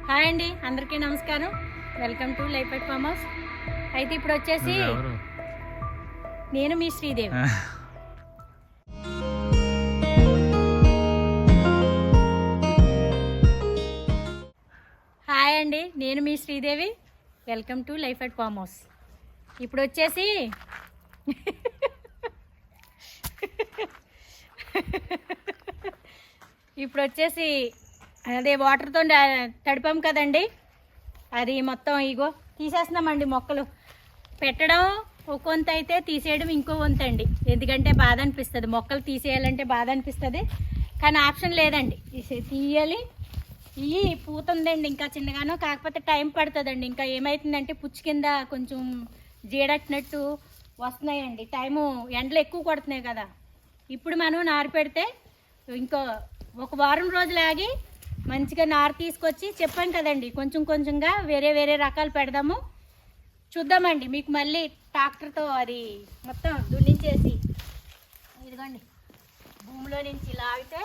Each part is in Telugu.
హాయ్ అండి, అందరికీ నమస్కారం. Welcome to life at farm house. అయితే ఇప్పుడు వచ్చేసి నేను మీ శ్రీదేవి. హాయ్ అండి, నేను మీ Sridevi. Welcome to life at farm house. ఇప్పుడు వచ్చేసి అదే వాటర్తో తడిపాం కదండి, అది మొత్తం ఇగో తీసేస్తున్నామండి. మొక్కలు పెట్టడం ఒక వంతు అయితే తీసేయడం ఇంకో వంతు అండి. ఎందుకంటే బాధ అనిపిస్తుంది, మొక్కలు తీసేయాలంటే బాధ అనిపిస్తుంది, కానీ ఆప్షన్ లేదండి, తీయాలి. ఇవి పూత ఉందండి ఇంకా చిన్నగానో, కాకపోతే టైం పడుతుందండి. ఇంకా ఏమవుతుందంటే పుచ్చు కింద కొంచెం జీడట్టినట్టు వస్తున్నాయండి. టైము ఎండలు ఎక్కువ కొడుతున్నాయి కదా. ఇప్పుడు మనం నారు పెడితే ఇంకో ఒక వారం రోజులు ఆగి మంచిగా నారు తీసుకొచ్చి చెప్పాం కదండి, కొంచెం కొంచెంగా వేరే వేరే రకాలు పెడదాము. చూద్దామండి. మీకు మళ్ళీ ట్రాక్టర్తో అది మొత్తం దున్నించేసి ఇదిగోండి భూమిలో నుంచి లాగితే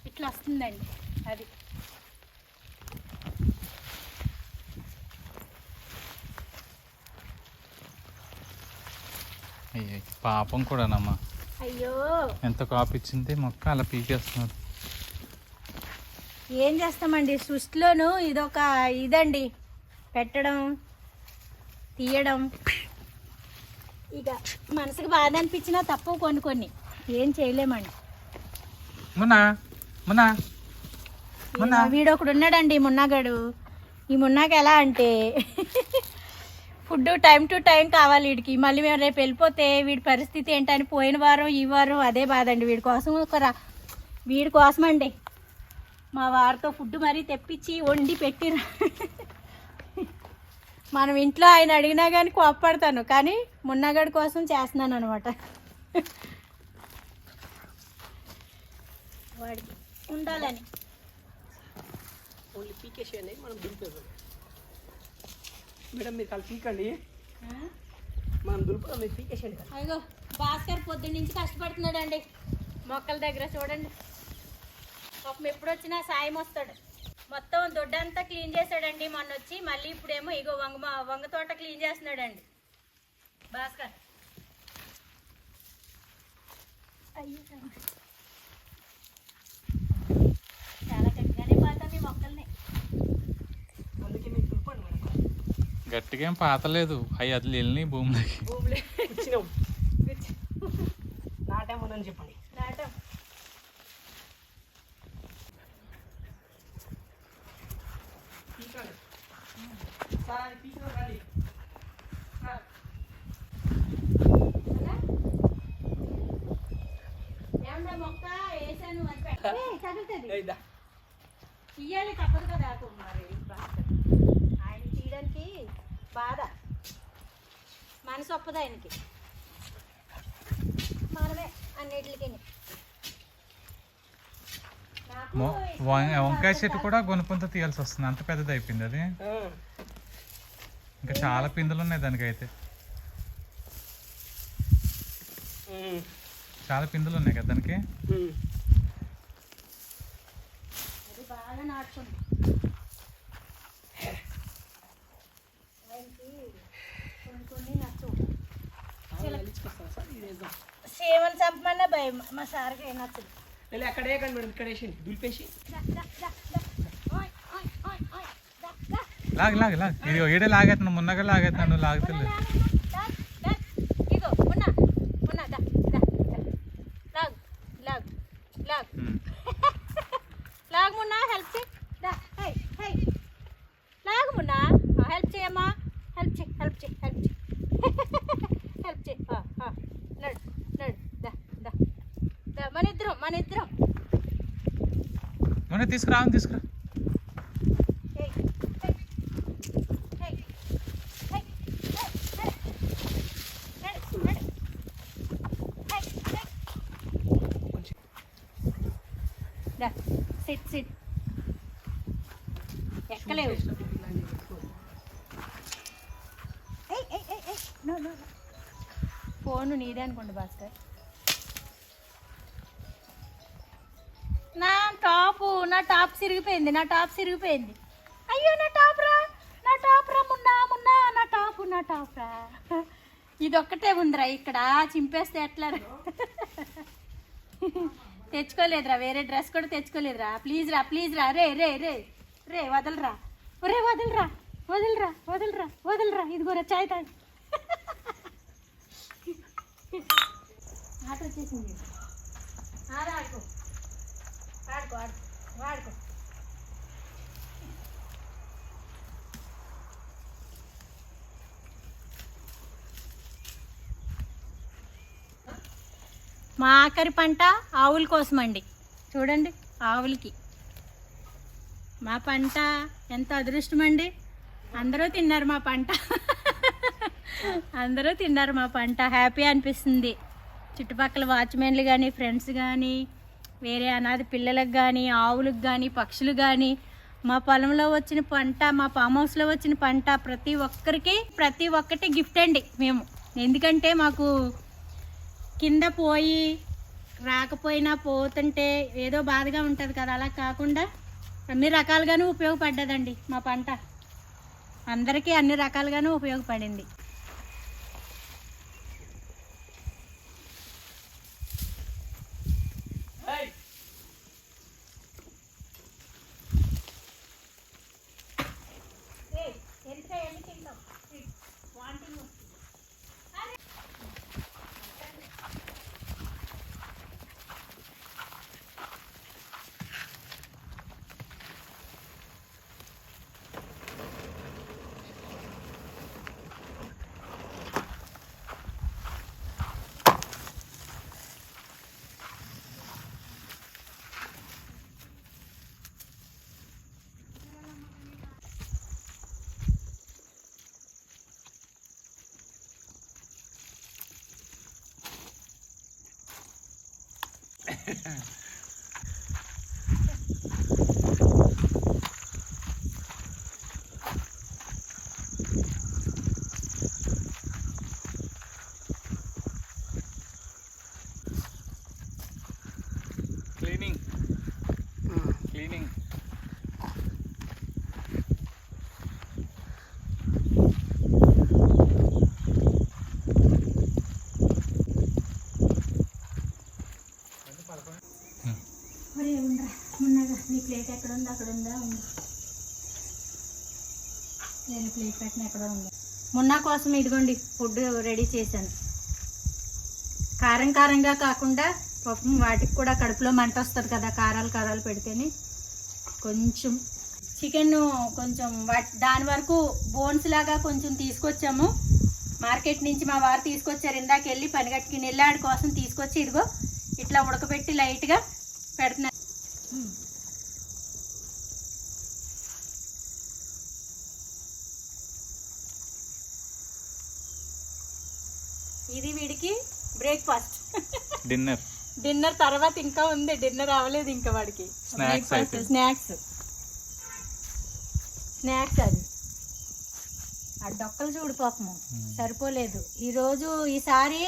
ఇట్లా వస్తుందండి. అది పాపం కూడానమ్మా. అయ్యో ఎంత కాపిచ్చింది మొక్క అలా పీకేస్తున్నారు. ఏం చేస్తామండి, సృష్టిలోను ఇదొక ఇదండి, పెట్టడం తీయడం. ఇక మనసుకు బాధ అనిపించినా తప్పు, కొన్ని కొన్ని ఏం చేయలేమండి. వీడొకడు ఉన్నాడండి మున్నాగాడు. ఈ మున్నాక ఎలా అంటే ఫుడ్ టైం టు టైం కావాలి వీడికి. మళ్ళీ మేము రేపు వెళ్ళిపోతే వీడి పరిస్థితి ఏంటని పోయిన వారం ఈ వారం అదే బాధ అండి. వీడి కోసం అండి మా వారితో ఫుడ్ మరీ తెప్పించి వండి పెట్టిరా. మనం ఇంట్లో ఆయన అడిగినా కానీ కోప్పడతాను, కానీ మున్నగడి కోసం చేస్తున్నాను అనమాట. వాడికి ఉండాలని. ఓన్లీ పీకేసేయండి, మనం దులిపేద్దాం. మేడం మీరు కలిసి పీకండి, మనం దులుపుదాం. మీరు పీకేసేయండి. అయ్యో భాస్కర్ పొద్దున్న నుంచి కష్టపడుతున్నాడండి మొక్కల దగ్గర. చూడండి, పాపం ఎప్పుడు వచ్చినా సాయం వస్తాడు. మొత్తం దొడ్డంతా క్లీన్ చేశాడండి మొన్న వచ్చి. మళ్ళీ ఇప్పుడేమో ఇగో వంగ తోట క్లీన్ చేస్తున్నాడండి భాస్కర్. అయ్యో చాలా గట్టిగానే పాతాం ఈ మొక్కల్ని. అందుకే మీరు దులపండి మేడం. గట్టిగా ఏం పాతలేదు, అవి అది వెళ్ళినాయి భూమిలోకి. కూర్చున్నాం, నాటేమని చెప్పండి. నాటం సార్ పీకిన రండి. ఏమన్నా మొక్క వేసాను అని తగులుతుంది, ఏయ్ దా. తీయాలి తప్పదు కదా. మరి ఆయన తీయడానికి బాధ, మనసు ఒప్పదు ఆయనకి. మనమే అన్నిటికి. వంకాయ చెట్టు కూడా గొనుపుంత తీయాల్సి వస్తుంది, అంత పెద్దది అయిపోయింది అది. ఇంకా చాలా పిందులు ఉన్నాయి దానికైతే, చాలా పిందులు ఉన్నాయి కదా దానికి. అది బాగా నాటుకుంది. ఆయనకి కొన్ని కొన్ని నచ్చవు. సేవలు చంపమన్నా భయం మా సార్కి నచ్చదు. అక్కడే కానీ మేడం, ఇక్కడ వేసేయండి, దులిపేసి. లాగ్ లాగ్ లాగ్, ఇది ఈడే లాగేస్తున్నాను, మున్నగా లాగేస్తున్నాను, నువ్వు లాగుతుంది. ఇగో మున్నా మున్నా దా దా లాగ్ లాగ్ లాగ్ లాగ్ మున్నా, హెల్ప్ చేయి. దా హై హై లాగ్ మున్నా, హెల్ప్ చేయమ్మా, హెల్ప్ చేయి హెల్ప్ చేయి హెల్ప్ చేయి హెల్ప్ చేయి. నడు నడు దా దా దా, మన ఇద్దరం మొన్న తీసుకురా తీసుకురా. SIT SIT ఎక్కలేవు. ఫోన్ నీదే అనుకోండి భాస్కర్. నా టాప్ సిరిగిపోయింది. అయ్యో నా టాప్ రా మున్నా మున్నా నా టాప్ రా. ఇది ఒక్కటే ఉందిరా ఇక్కడ, చింపేస్తే ఎట్లా తెచ్చుకోలేదురా, వేరే డ్రెస్ కూడా తెచ్చుకోలేదురా. ప్లీజ్ రా రే రే రే రే వదలరా, ఒరే వదలరా ఇదిగోరా చాయ్ తాగు. ఆట వచ్చేసింది. ఆడుకో వాడుకో. మా ఆఖరి పంట ఆవుల కోసం అండి. చూడండి ఆవులకి మా పంట ఎంత అదృష్టం అండి. అందరూ తిన్నారు మా పంట. హ్యాపీ అనిపిస్తుంది. చుట్టుపక్కల వాచ్మెన్లు కానీ, ఫ్రెండ్స్ కానీ, వేరే అనాథ పిల్లలకు కానీ, ఆవులకు కానీ, పక్షులు కానీ, మా పొలంలో వచ్చిన పంట, మా ఫామ్ హౌస్లో వచ్చిన పంట ప్రతి ఒక్కటి గిఫ్ట్ అండి మేము. ఎందుకంటే మాకు కింద పోయి రాకపోయినా పోతుంటే ఏదో బాధగా ఉంటుంది కదా, అలా కాకుండా అన్ని రకాలుగానూ ఉపయోగపడ్డదండి మా పంట. అందరికీ అన్ని రకాలుగానూ ఉపయోగపడింది. క్లీనింగ్ మరి ఉండరా మున్నగా నీ ప్లేట్ ఎక్కడ ఉంది? అక్కడ ఉందా? ఉంది. నేను ప్లేట్ పెట్టిన ఎక్కడ ఉంది. మున్నా కోసం ఇదిగోండి ఫుడ్ రెడీ చేశాను. కారంగా కాకుండా పాపం వాటికి కూడా కడుపులో మంట వస్తుంది కదా కారాలు పెడితేనే. కొంచెం చికెన్ కొంచెం దాని వరకు బోన్స్ లాగా కొంచెం తీసుకొచ్చాము మార్కెట్ నుంచి. మా వారు తీసుకొచ్చారు, ఇందాక వెళ్ళి పనిగట్టుకి నెల్లాడి కోసం తీసుకొచ్చి ఇదిగో ఇట్లా ఉడకబెట్టి లైట్గా పెడుతున్నా. ఇది వీడికి బ్రేక్ఫాస్ట్. డిన్నర్ తర్వాత ఇంకా ఉంది, డిన్నర్ అవ్వలేదు ఇంకా వాడికి. స్నాక్స్ అది ఆ డొక్కలు చూడు పాపము సరిపోలేదు. ఈసారి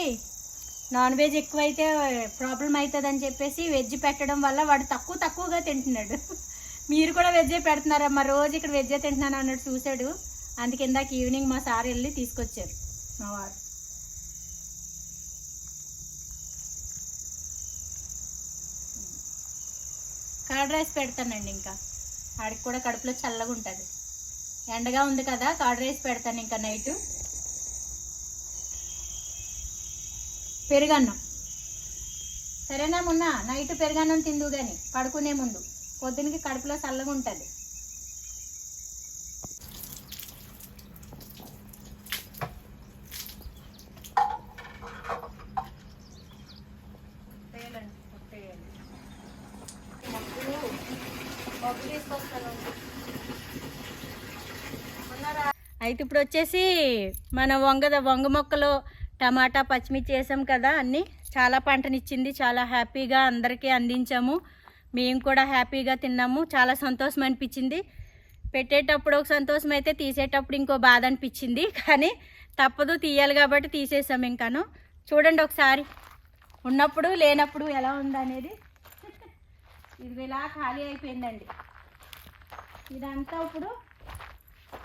నాన్ వెజ్ ఎక్కువైతే ప్రాబ్లం అవుతుందని చెప్పేసి వెజ్ పెట్టడం వల్ల వాడు తక్కువగా తింటున్నాడు. మీరు కూడా వెజ్జే పెడుతున్నారమ్మా, రోజు ఇక్కడ వెజ్జే తింటున్నాను అన్నట్టు చూశాడు. అందుకే ఇందాక ఈవినింగ్ మా సార్ వెళ్ళి తీసుకొచ్చారు మా వారు. కర్డ్ రైస్ పెడతానండి, ఇంకా ఆడికి కూడా కడుపులో చల్లగా ఉంటుంది. ఎండగా ఉంది కదా, కర్డ్ రైస్ పెడతాను ఇంకా నైట్. పెరుగన్నం సరేనా మొన్న నైట్ పెరుగన్నం తిందు కానీ పడుకునే ముందు, పొద్దునకి కడుపులో చల్లగా ఉంటుంది. అయితే ఇప్పుడు వచ్చేసి మన వంగ మొక్కలు టమాటా పచ్చిమిర్చి వేసాం కదా, అన్నీ చాలా పంటనిచ్చింది. చాలా హ్యాపీగా అందరికీ అందించాము, మేము కూడా హ్యాపీగా తిన్నాము. చాలా సంతోషం అనిపించింది. పెట్టేటప్పుడు ఒక సంతోషం అయితే తీసేటప్పుడు ఇంకో బాధ అనిపించింది. కానీ తప్పదు, తీయాలి కాబట్టి తీసేసాము. ఇంకాను చూడండి ఒకసారి ఉన్నప్పుడు లేనప్పుడు ఎలా ఉందనేది. ఇది ఇలా ఖాళీ అయిపోయిందండి. ఇదంతా ఇప్పుడు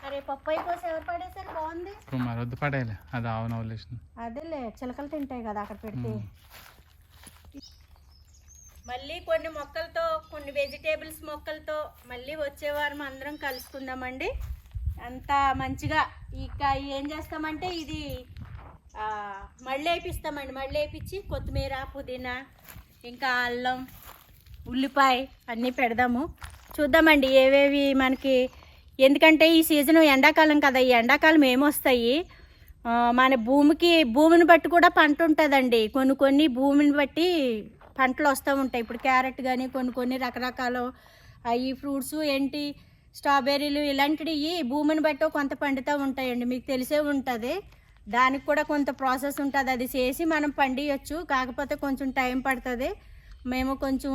అరే పప్పాయి కోసం ఎవరు పడేసారు? బాగుంది. ఇప్పుడు మరి వద్దు పడేయాలి, అది ఆవును వదిలేసిన. అదేలే, చిలకలు తింటాయి కదా అక్కడ పెడితే. మళ్ళీ కొన్ని మొక్కలతో, కొన్ని వెజిటేబుల్స్ మొక్కలతో మళ్ళీ వచ్చే వారం అందరం కలుసుకుందామండి. అంత మంచిగా ఇక ఏం చేస్తామంటే ఇది మళ్ళీ వేపిస్తామండి. మళ్ళీ వేపించి కొత్తిమీర, పుదీనా, ఇంకా అల్లం, ఉల్లిపాయ అన్నీ పెడదాము. చూద్దామండి ఏవేవి మనకి, ఎందుకంటే ఈ సీజన్ ఎండాకాలం కదా, ఈ ఎండాకాలం ఏమొస్తాయి మన భూమిని బట్టి కూడా పంట ఉంటుందండి. కొన్ని భూమిని బట్టి పంటలు వస్తూ ఉంటాయి. ఇప్పుడు క్యారెట్ కానీ కొన్ని రకరకాల ఈ ఫ్రూట్స్ ఏంటి స్ట్రాబెర్రీలు ఇలాంటివి భూమిని బట్టి కొంత పండుతూ ఉంటాయండి, మీకు తెలిసే ఉంటుంది. దానికి కూడా కొంత ప్రాసెస్ ఉంటుంది, అది చేసి మనం పండియచ్చు. కాకపోతే కొంచెం టైం పడుతుంది. మేము కొంచెం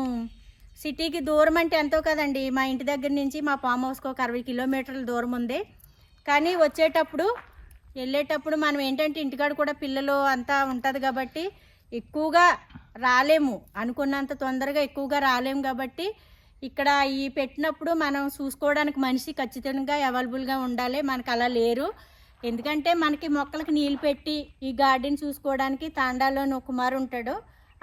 సిటీకి దూరం అంటే ఎంతో కదండి, మా ఇంటి దగ్గర నుంచి మా ఫామ్ హౌస్కి ఒక 60 కిలోమీటర్ల దూరం ఉంది. కానీ వెళ్ళేటప్పుడు మనం ఏంటంటే ఇంటికాడ కూడా పిల్లలు అంతా ఉంటుంది కాబట్టి ఎక్కువగా రాలేము, అనుకున్నంత తొందరగా ఎక్కువగా రాలేము. కాబట్టి ఇక్కడ ఈ పెట్టినప్పుడు మనం చూసుకోవడానికి మనిషి ఖచ్చితంగా అవైలబుల్గా ఉండాలి. మనకు అలా లేరు. ఎందుకంటే మనకి మొక్కలకి నీళ్ళు పెట్టి ఈ గార్డెన్ చూసుకోవడానికి తాండాలోని ఒక కుమారు ఉంటాడు.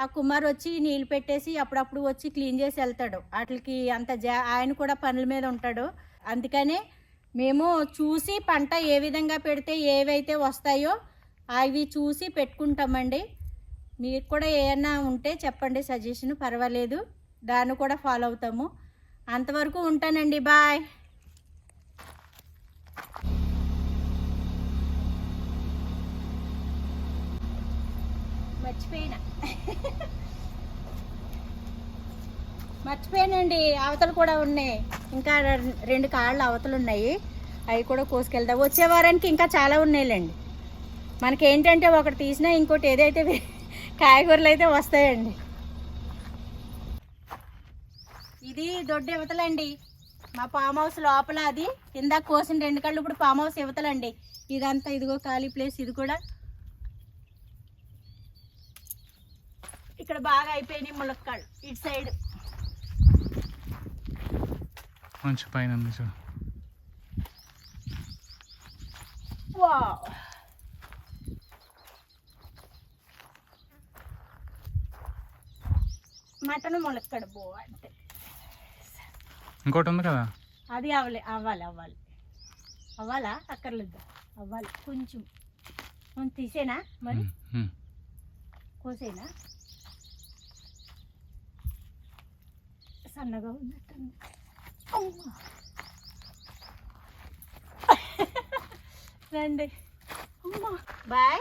ఆ కుమార్ వచ్చి నీళ్ళు పెట్టేసి అప్పుడప్పుడు వచ్చి క్లీన్ చేసి వెళ్తాడు. వాటికి అంత ఆయన కూడా పనుల మీద ఉంటాడు. అందుకనే మేము చూసి పంట ఏ విధంగా పెడితే ఏవైతే వస్తాయో అవి చూసి పెట్టుకుంటామండి. మీకు కూడా ఏమైనా ఉంటే చెప్పండి, సజెషన్ పర్వాలేదు, దాన్ని కూడా ఫాలో అవుతాము. అంతవరకు ఉంటానండి, బాయ్. మర్చిపోయానండి, అవతలు కూడా ఉన్నాయి, ఇంకా 2 కాళ్ళు అవతలు ఉన్నాయి, అవి కూడా కోసుకెళ్దాం. వచ్చే వారానికి ఇంకా చాలా ఉన్నాయిలేండి. మనకేంటంటే ఒకటి తీసినా ఇంకోటి ఏదైతే కాయగూరలు అయితే వస్తాయండి. ఇది దొడ్డు ఇవతలండి, మా ఫామ్ హౌస్ లోపల. అది ఇందాక కోసిన 2 కళ్ళు ఇప్పుడు ఫామ్ హౌస్ ఇవతలండి. ఇదంతా ఇదిగో ఖాళీ ప్లేస్. ఇది కూడా ఇక్కడ బాగా అయిపోయినాయి ములక్కాళ్ళు. ఇటు సైడ్ కొంచెం పైన ఉంది చూడు. వావ్, మటన్ ములక్కాడ బాగుంటే. ఇంకోటి ఉంది కదా, అది అవ్వాలా అక్కర్లేదు, అవ్వాలి. కొంచెం తీసేనా మరి, కోసేనా? సన్నగా ఉన్నట్టుంది. రండి, బాయ్.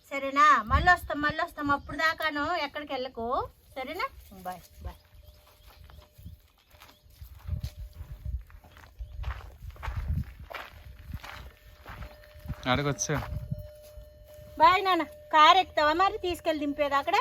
సరేనా? మళ్ళీ వస్తాం. అప్పుడు దాకాను ఎక్కడికి వెళ్ళకు, సరేనా? బాయ్. అడగొచ్చా? బాయ్ నాన్న. కారు ఎక్కుతావా మరి, తీసుకెళ్ళి దింపేది అక్కడ?